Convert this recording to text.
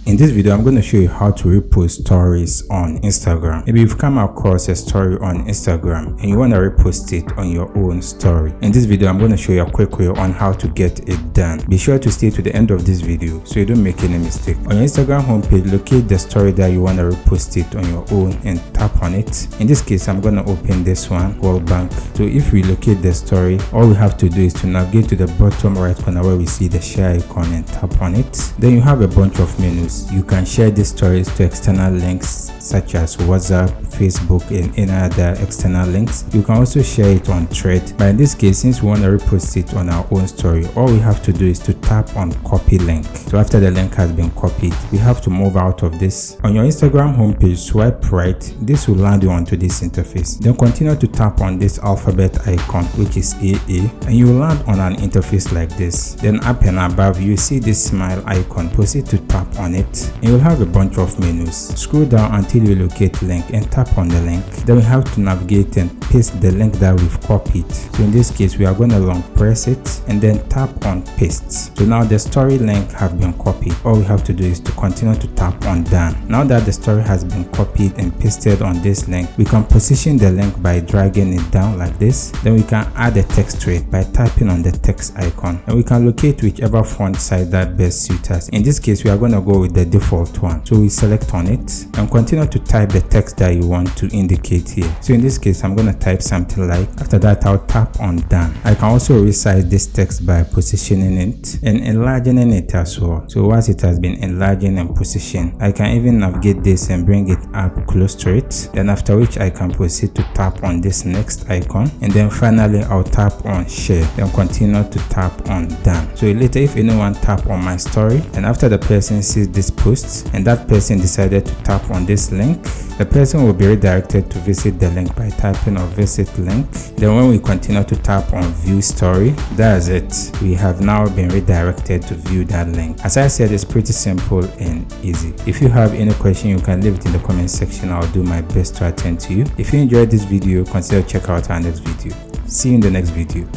In this video, I'm going to show you how to repost stories on Instagram. Maybe you've come across a story on Instagram and you want to repost it on your own story. In this video, I'm going to show you a quick way on how to get it done. Be sure to stay to the end of this video so you don't make any mistake. On your Instagram homepage, locate the story that you want to repost it on your own and tap on it. In this case, I'm going to open this one, World Bank. So if we locate the story, all we have to do is to navigate to the bottom right corner where we see the share icon and tap on it. Then you have a bunch of menus. You can share these stories to external links such as WhatsApp, Facebook, and any other external links. You can also share it on Thread. But in this case, since we want to repost it on our own story, all we have to do is to tap on copy link. So after the link has been copied, we have to move out of this. On your Instagram homepage, swipe right. This will land you onto this interface. Then continue to tap on this alphabet icon, which is AA, and you will land on an interface like this. Then up and above, you see this smile icon. Proceed to tap on it. And you'll have a bunch of menus. Scroll down until you locate link and tap on the link. Then we have to navigate and paste the link that we've copied. So in this case, we are going to long press it and then tap on paste. So now the story link have been copied. All we have to do is to continue to tap on done. Now that the story has been copied and pasted on this link, we can position the link by dragging it down like this. Then we can add a text to it by tapping on the text icon. And we can locate whichever font size that best suits us. In this case, we are going to go with the default one. So we select on it and continue to type the text that you want to indicate here. So in this case, I'm going to type something like, after that I'll tap on done. I can also resize this text by positioning it and enlarging it as well. So once it has been enlarging and positioned, I can even navigate this and bring it up close to it. Then after which I can proceed to tap on this next icon, and then finally I'll tap on share, then continue to tap on done. So later if anyone tap on my story and after the person sees this post and that person decided to tap on this link, the person will be redirected to visit the link by typing on visit link. Then when we continue to tap on view story, that's it. We have now been redirected to view that link. As I said, it's pretty simple and easy. If you have any question, you can leave it in the comment section. I'll do my best to attend to you. If you enjoyed this video, consider check out our next video. See you in the next video.